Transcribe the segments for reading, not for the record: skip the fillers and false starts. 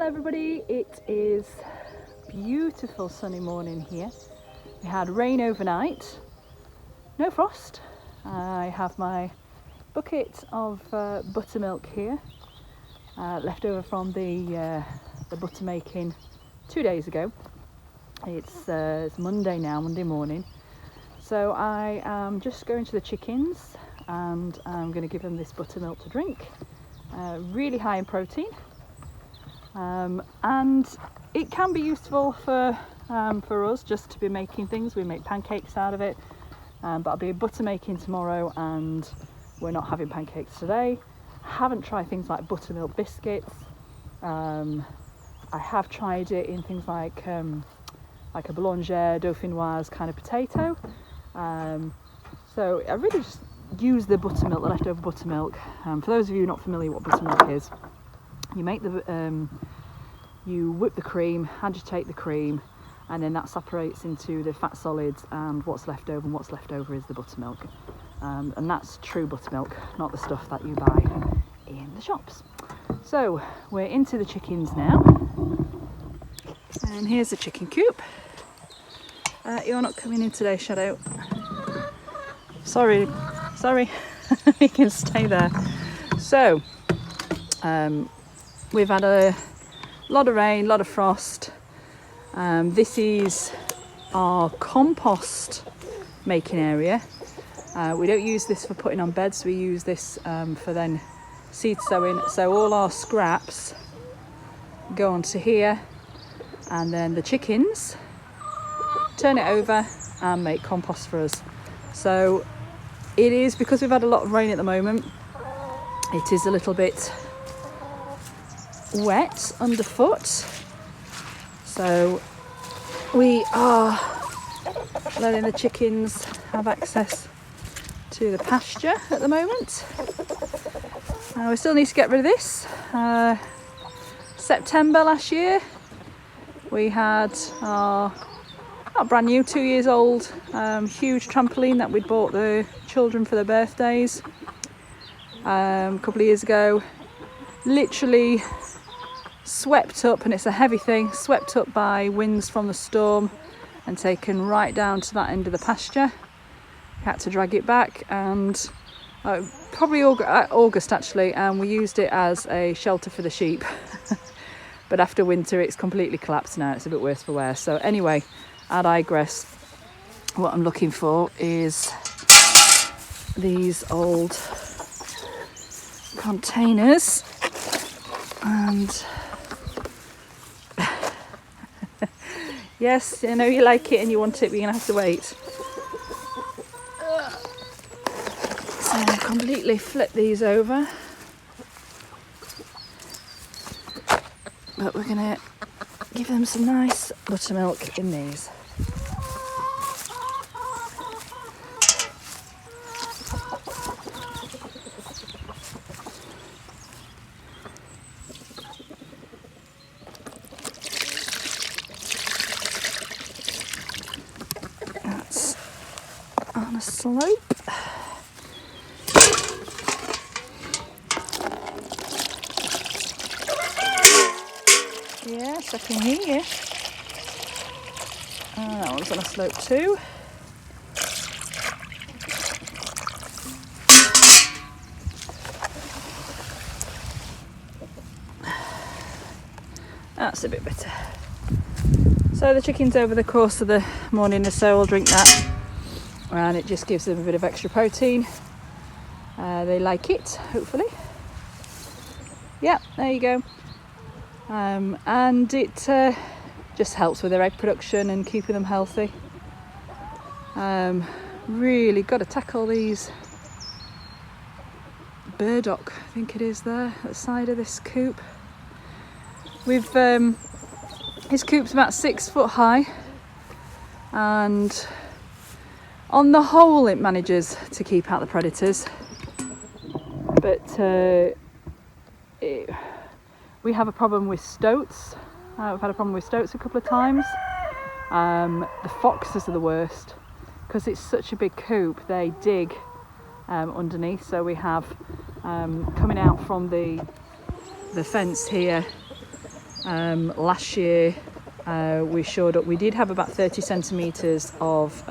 everybody, it is beautiful sunny morning here. We had rain overnight, no frost. I have my bucket of buttermilk here, left over from the butter making 2 days ago. It's Monday now, Monday morning. So I am just going to the chickens and I'm going to give them this buttermilk to drink. Really high in protein. And it can be useful for us just to be making things. We make pancakes out of it, but I'll be butter making tomorrow and we're not having pancakes today. I haven't tried things like buttermilk biscuits. I have tried it in things like a boulanger, dauphinoise kind of potato. So I really just use the buttermilk, the leftover buttermilk. For those of you not familiar what buttermilk is, you make you whip the cream, agitate the cream, and then that separates into the fat solids and what's left over, and what's left over is the buttermilk. And that's true buttermilk, not the stuff that you buy in the shops. So we're into the chickens now, and here's the chicken coop. You're not coming in today, Chateau. Sorry, you can stay there. So we've had a lot of rain, a lot of frost. This is our compost making area. We don't use this for putting on beds, we use this for then seed sowing. So all our scraps go onto here, and then the chickens turn it over and make compost for us. So it is, because we've had a lot of rain at the moment, it is a little bit wet underfoot, so we are letting the chickens have access to the pasture at the moment. We still need to get rid of this. September last year we had our brand new 2 years old huge trampoline that we'd bought the children for their birthdays a couple of years ago. Literally swept up, and it's a heavy thing, swept up by winds from the storm and taken right down to that end of the pasture. Had to drag it back, and probably August actually, and we used it as a shelter for the sheep. But after winter it's completely collapsed now, it's a bit worse for wear. So anyway, I digress. What I'm looking for is these old containers, and yes, I know you like it and you want it, but you're gonna have to wait. So I'll completely flip these over, but we're gonna give them some nice buttermilk in these. That's on a slope. Yes, I can hear you. That one's on a slope too. That's a bit better. So the chickens over the course of the morning or so will drink that, and it just gives them a bit of extra protein. They like it, hopefully. Yeah, there you go. And it just helps with their egg production and keeping them healthy. Really got to tackle these burdock, I think it is there at the side of this coop. We've this coop's about 6 foot high, and on the whole it manages to keep out the predators, but we have a problem with stoats. We've had a problem with stoats a couple of times. The foxes are the worst, because it's such a big coop. They dig underneath, so we have coming out from the fence here Last year we shored up, we did have about 30 centimetres of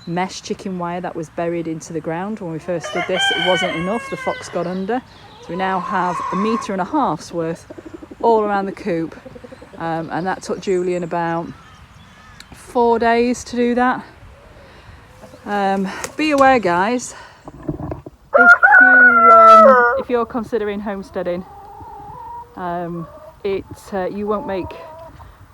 mesh chicken wire that was buried into the ground. When we first did this, it wasn't enough, the fox got under. So we now have 1.5 meters worth all around the coop, and that took Julian about 4 days to do that. Be aware, guys, if you're considering homesteading, you won't make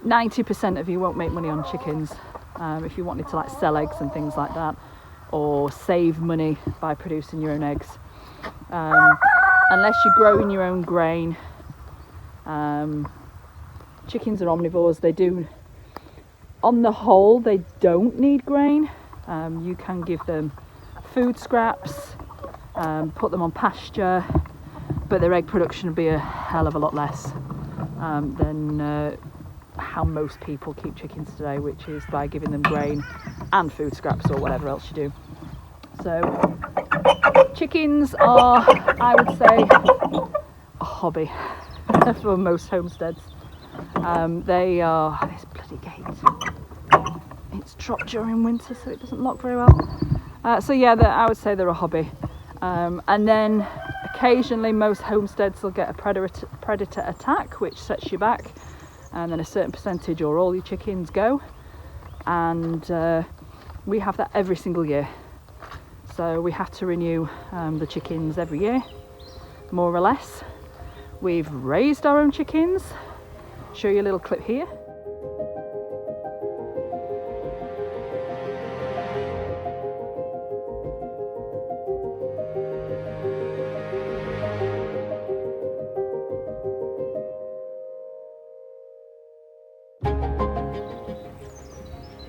90% of you won't make money on chickens. If you wanted to like sell eggs and things like that, or save money by producing your own eggs, unless you're growing your own grain. Chickens are omnivores. They do, on the whole, they don't need grain. You can give them food scraps, put them on pasture, but their egg production will be a hell of a lot less than how most people keep chickens today, which is by giving them grain and food scraps or whatever else you do. So chickens are, I would say, a hobby for most homesteads. They are, this bloody gate, it's dropped during winter so it doesn't lock very well. So yeah, I would say they're a hobby. And then occasionally most homesteads will get a predator attack, which sets you back, and then a certain percentage or all your chickens go. And we have that every single year. So we have to renew the chickens every year, more or less. We've raised our own chickens. Show you a little clip here.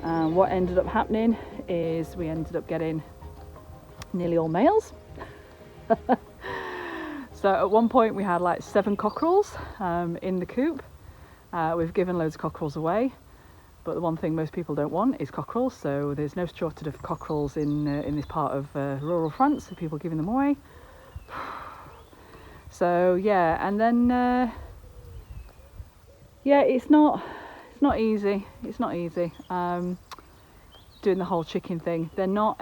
And what ended up happening is we ended up getting nearly all males. So at one point we had like 7 cockerels in the coop. We've given loads of cockerels away, but the one thing most people don't want is cockerels, so there's no shortage of cockerels in this part of rural France, so people giving them away. So yeah, and then yeah, it's not easy. It's not easy doing the whole chicken thing. They're not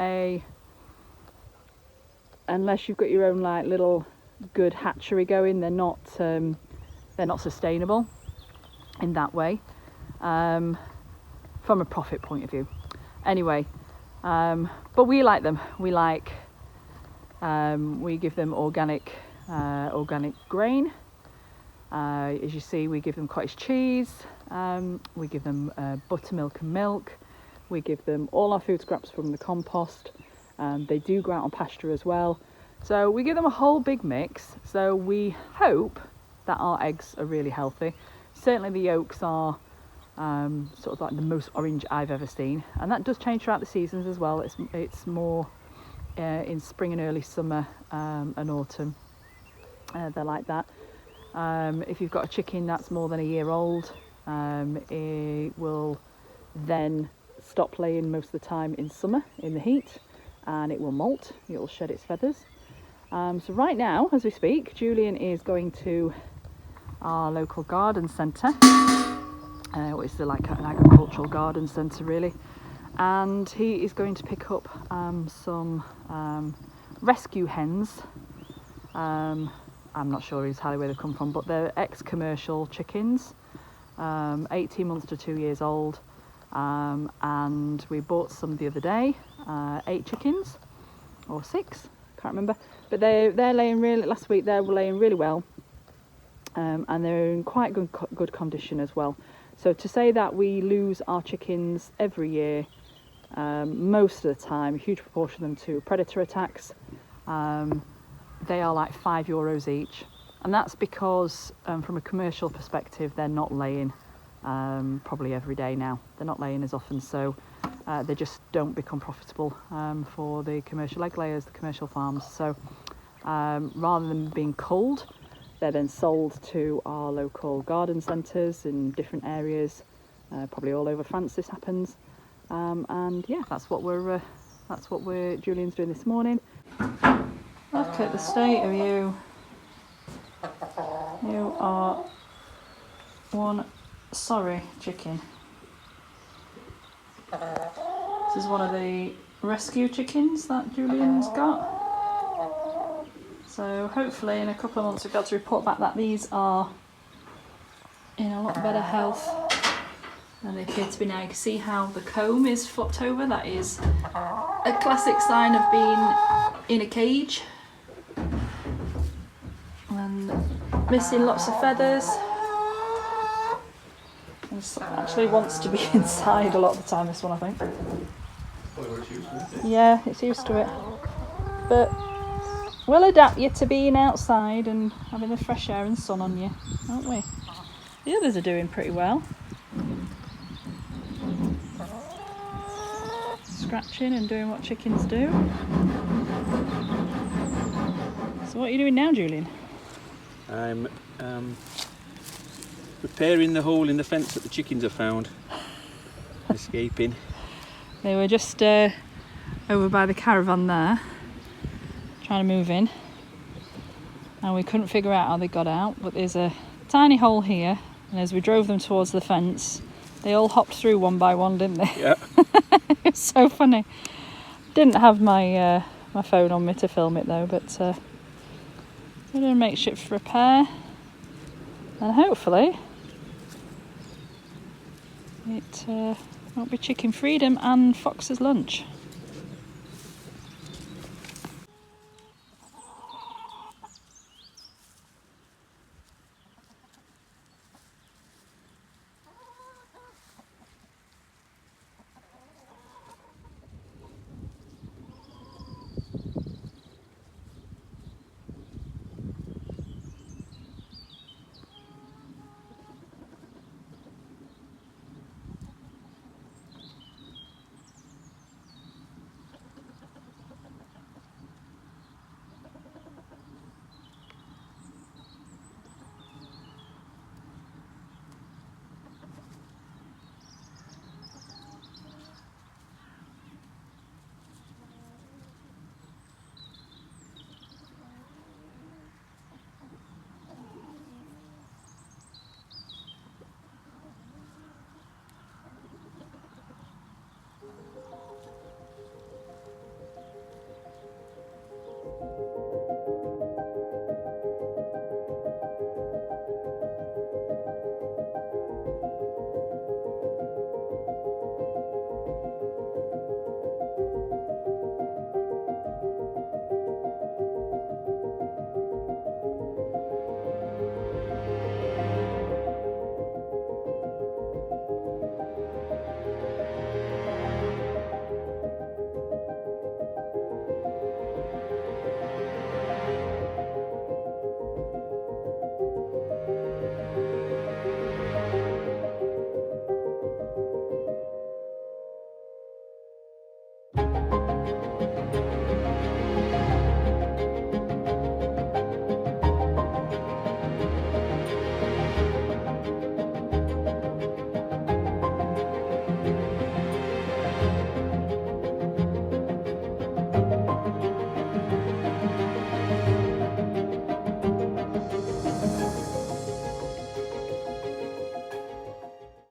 unless you've got your own like little good hatchery going, they're not sustainable in that way, from a profit point of view. Anyway, but we like them. We give them organic grain. As you see, we give them cottage cheese. We give them buttermilk and milk. We give them all our food scraps from the compost. They do go out on pasture as well. So we give them a whole big mix. So we hope that our eggs are really healthy. Certainly the yolks are sort of like the most orange I've ever seen. And that does change throughout the seasons as well. It's more in spring and early summer and autumn. They're like that. If you've got a chicken that's more than a year old, it will then stop laying most of the time in summer in the heat, and it will molt. It will shed its feathers. So right now, as we speak, Julian is going to our local garden centre, which is like an agricultural garden centre really, and he is going to pick up some rescue hens. I'm not sure entirely where they come from, but they're ex-commercial chickens, 18 months to 2 years old, and we bought some the other day, 8 chickens or 6, can't remember, but they're laying really, last week they were laying really well, and they're in quite good condition as well. So to say that we lose our chickens every year, most of the time, a huge proportion of them to predator attacks. They are like €5 each, and that's because from a commercial perspective they're not laying probably every day now. They're not laying as often, so they just don't become profitable for the commercial egg layers, the commercial farms. So rather than being culled, they're then sold to our local garden centres in different areas, probably all over France this happens, and yeah, that's what Julian's doing this morning. Look at the state of you. You are one sorry chicken. This is one of the rescue chickens that Julian's got. So hopefully in a couple of months we'll be able to report back that these are in a lot better health than they appear to be now. You can see how the comb is flopped over. That is a classic sign of being in a cage. And missing lots of feathers. And actually wants to be inside a lot of the time, this one, I think. Yeah, it's used to it. But we'll adapt you to being outside and having the fresh air and sun on you, aren't we? The others are doing pretty well. Scratching and doing what chickens do. So what are you doing now, Julian? I'm repairing the hole in the fence that the chickens have found. Escaping. They were just over by the caravan there, trying to move in. And we couldn't figure out how they got out, but there's a tiny hole here, and as we drove them towards the fence, they all hopped through one by one, didn't they? Yeah. It's so funny. Didn't have my my phone on me to film it though, but we're doing a makeshift repair, and hopefully it won't be chicken freedom and Fox's lunch.